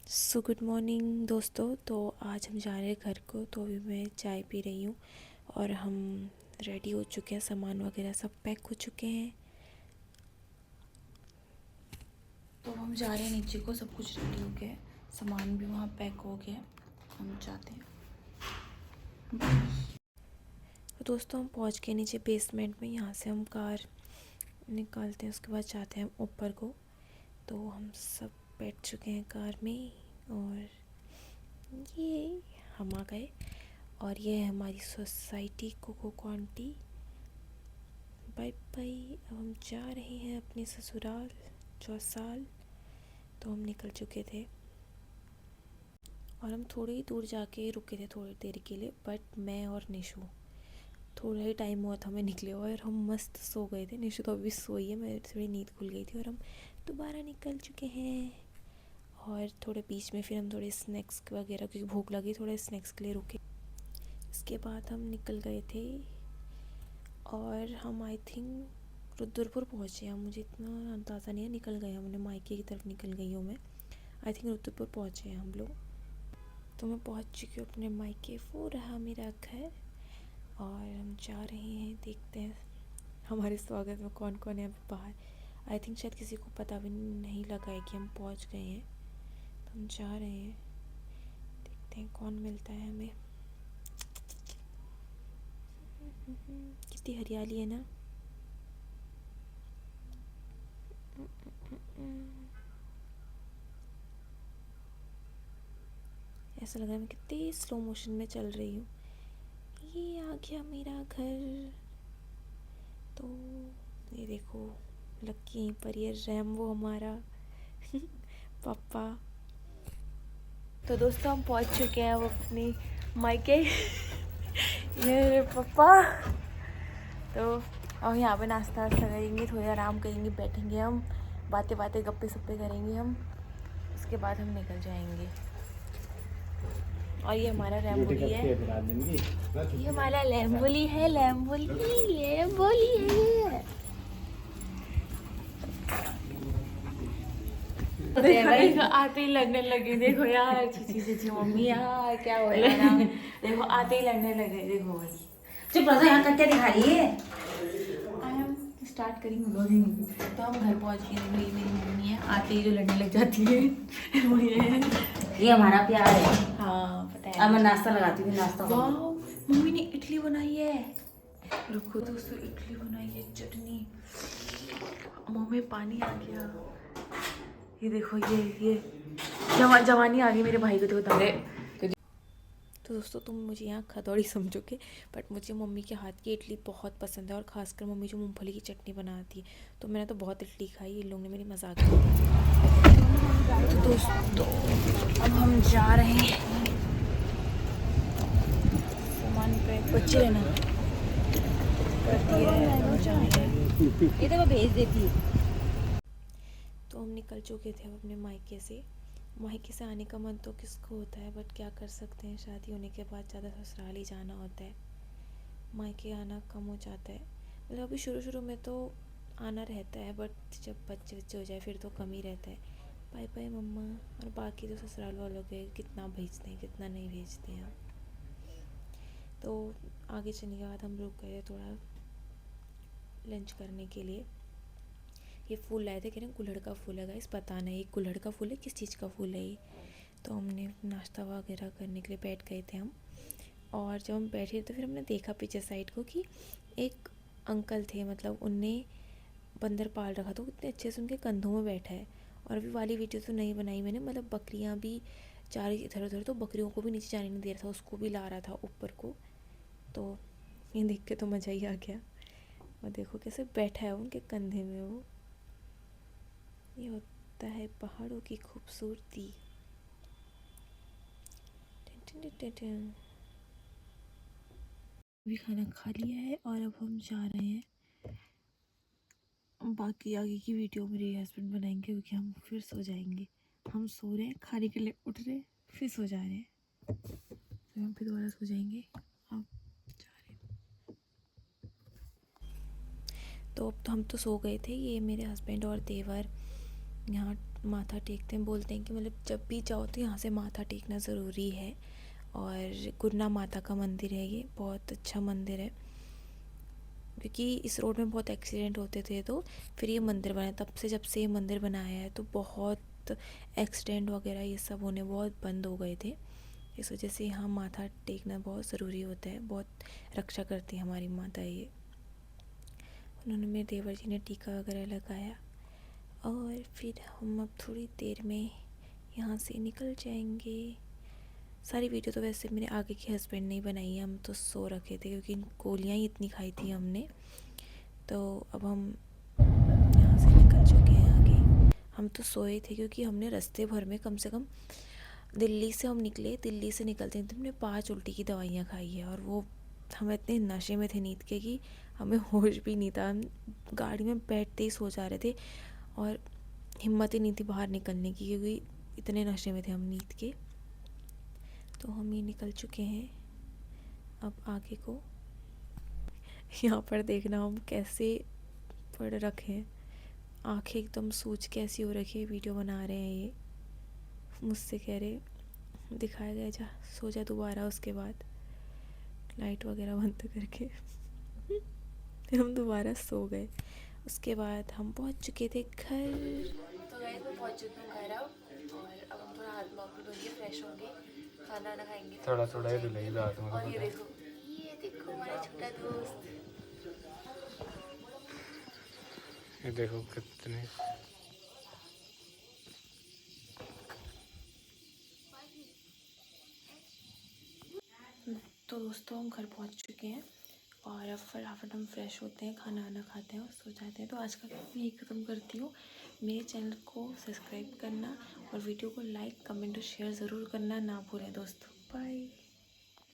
So good morning दोस्तों। तो आज हम जा रहे हैं घर को। तो अभी मैं चाय पी रही हूँ और हम रेडी हो चुके हैं, सामान वगैरह सब पैक हो चुके हैं। तो हम जा रहे हैं नीचे को, सब कुछ रेडी हो गया है, सामान भी वहाँ पैक हो गया, हम जाते हैं। तो दोस्तों हम पहुँच गए नीचे बेसमेंट में। यहाँ से हम कार निकालते हैं, उसके बाद जाते हैं ऊपर को। तो हम सब बैठ चुके हैं कार में और ये हम आ गए। और ये है हमारी सोसाइटी कोको आंटी। Bye bye. अब हम जा रहे हैं अपने ससुराल चौसाल। तो हम निकल चुके थे और हम थोड़ी ही दूर जाके रुके थे थोड़ी देर के लिए, बट मैं और निशु थोड़ा ही टाइम हुआ था हमें निकले और हम मस्त सो गए थे। निशु तो अभी सोई है, मेरी थोड़ी नींद खुल गई थी और हम दोबारा निकल चुके हैं। और थोड़े बीच में फिर हम थोड़े स्नैक्स वगैरह, क्योंकि भूख लगी, थोड़े स्नैक्स के लिए रुके। इसके बाद हम निकल गए थे और हम आई थिंक रुद्रपुर पहुँचे हैं। मुझे इतना अंदाज़ा नहीं है, निकल गए हमने मायके की तरफ निकल गई हूँ मैं। आई थिंक रुद्रपुर पहुँचे हैं हम लोग। तो मैं पहुँच चुकी हूँ अपने मायके। वो रहा मेरा घर और हम जा रहे हैं, देखते हैं हमारे स्वागत में कौन कौन है अभी बाहर। आई थिंक शायद किसी को पता भी नहीं लगा है कि हम पहुँच गए हैं। तो हम जा रहे हैं, देखते हैं कौन मिलता है हमें। कितनी हरियाली है ना। ऐसा लग रहा है मैं कितनी स्लो मोशन में चल रही हूँ। ये आ गया मेरा घर। तो ये देखो, लक्की यहीं पर, ये रैम्बो हमारा पापा। तो दोस्तों हम पहुँच चुके हैं अब अपनी मायके। ये पापा। तो अब यहाँ पे नाश्ता वास्ता करेंगे, थोड़ा आराम करेंगे, बैठेंगे हम, बातें बातें गप्पे सप्पे करेंगे हम। उसके बाद हम निकल जाएंगे। और ये हमारा लैम्बोली है, ये हमारा लैम्बोली है, लैम्बोली है। देखो आते ही लड़ने लगे, देखो यार, छी मम्मी यार क्या हो रहा है ना। देखो आते ही लड़ने लगे, देखो भाई। चुप रहो, यहाँ क्या दिखा रही है? आई एम स्टार्ट करेंगे ब्लॉगिंग। तो हम घर पहुंच गए। वही मेरी मम्मी है, आते ही जो लड़ने लग जाती है वो ये है। ये हमारा प्यार है। हाँ पता है। अब मैं नाश्ता लगाती हूँ, नाश्ता वाह, मम्मी ने इडली बनाई है। रुको दोस्तों, इडली बनाई है, चटनी, मुंह में पानी आ गया। ये देखो, ये जवानी आ गई मेरे भाई को, देखो दंगे। तो दोस्तों तुम मुझे यहाँ खदौड़ी समझोगे, बट मुझे मम्मी के हाथ की इडली बहुत पसंद है, और ख़ासकर मम्मी जो मूंगफली की चटनी बनाती है। तो मैंने तो बहुत इडली खाई, इन लोगों ने मेरी मजाक उड़ाई। तो दोस्तों अब हम जा रहे हैं, सामान पे बच्चे रहना कर दिया है, हम जा रहे हैं। ये तो मैं भेज देती हूँ। तो हम निकल चुके थे अब अपने मायके से। मायके से आने का मन तो किसको होता है, बट क्या कर सकते हैं, शादी होने के बाद ज़्यादा ससुराल ही जाना होता है, मायके आना कम हो जाता है। मतलब अभी शुरू शुरू में तो आना रहता है, बट जब बच्चे बच्चे हो जाए फिर तो कम ही रहता है। बाय बाय मम्मा। और बाकी तो ससुराल वालों के कितना भेजते हैं कितना नहीं भेजते हैं। तो आगे चलने के बाद हम रुक गए थोड़ा लंच करने के लिए। ये फूल लाए थे, कह रहे हैं कुल्हड़ का फूल है गाइस, पता नहीं कुल्हड़ का फूल है किस चीज़ का फूल है ये। तो हमने नाश्ता वगैरह करने के लिए बैठ गए थे हम। और जब हम बैठे तो फिर हमने देखा पीछे साइड को कि एक अंकल थे, मतलब उनने बंदर पाल रखा था, कितने अच्छे से उनके कंधों में बैठा है। और अभी वाली वीडियो तो नहीं बनाई मैंने, मतलब बकरियां भी जा रही इधर उधर, तो बकरियों को भी नीचे जाने नहीं दे रहा था, उसको भी ला रहा था ऊपर को। तो ये देख के तो मज़ा ही आ गया। और देखो कैसे बैठा है उनके कंधे में वो। ये होता है पहाड़ों की खूबसूरती। अभी खाना खा लिया है और अब हम जा रहे हैं। बाकी आगे की वीडियो मेरे हस्बैंड बनाएंगे, क्योंकि हम फिर सो जाएंगे। हम सो रहे हैं, खाने के लिए उठ रहे, फिर सो जा रहे हैं, फिर हम फिर दोबारा सो जाएंगे। अब जा रहे हैं। तो अब तो हम तो सो गए थे, ये मेरे हस्बैंड और देवर यहाँ माथा टेकते हैं, बोलते हैं कि मतलब जब भी जाओ तो यहाँ से माथा टेकना ज़रूरी है। और गुरना माता का मंदिर है, ये बहुत अच्छा मंदिर है, क्योंकि इस रोड में बहुत एक्सीडेंट होते थे, तो फिर ये मंदिर बना। तब से जब से ये मंदिर बनाया है तो बहुत एक्सीडेंट वगैरह ये सब होने बहुत बंद हो गए थे। इस वजह से यहाँ माथा टेकना बहुत ज़रूरी होता है, बहुत रक्षा करती है हमारी माता ये। उन्होंने, मेरे देवर जी ने टीका वगैरह लगाया और फिर हम अब थोड़ी देर में यहाँ से निकल जाएंगे। सारी वीडियो तो वैसे मेरे आगे के हस्बैंड ने ही बनाई है, हम तो सो रखे थे क्योंकि गोलियाँ ही इतनी खाई थी हमने। तो अब हम यहाँ से निकल चुके हैं आगे। हम तो सोए थे क्योंकि हमने रास्ते भर में कम से कम, दिल्ली से हम निकले, दिल्ली से निकलते हैं तो हमने 5 उल्टी की दवाइयाँ खाई है। और वो हम इतने नशे में थे नींद के कि हमें होश भी नहीं था। हम गाड़ी में बैठते ही सो जा रहे थे और हिम्मत ही नहीं थी बाहर निकलने की, क्योंकि इतने नशे में थे हम नींद के। तो हम ये निकल चुके हैं अब आगे को। यहाँ पर देखना हम कैसे पड़ रखे हैं, आंखें एकदम सूज कैसी हो रखी है। वीडियो बना रहे हैं ये, मुझसे कह रहे दिखाया गया, जा सो जा दोबारा। उसके बाद लाइट वगैरह बंद करके हम दोबारा सो गए। उसके बाद हम पहुँच चुके थे घर। तो गाइस मैं पहुँच चुकी हूँ घर अब, और अब हम थोड़ा हाथ मुँह धोएंगे, फ्रेश होंगे, खाना वाना खाएंगे, थोड़ा थोड़ा ही धुलाई रात में। और ये देखो हमारा छोटा दोस्त। ये देखो कितने। तो दोस्तों हम घर पहुंच चुके हैं और अब फटाफट हम फ्रेश होते हैं, खाना वाना खाते हैं और सो जाते हैं। तो आज का वीडियो यही ख़त्म करती हूँ। मेरे चैनल को सब्सक्राइब करना और वीडियो को लाइक, कमेंट और शेयर ज़रूर करना ना भूलें दोस्तों। बाय।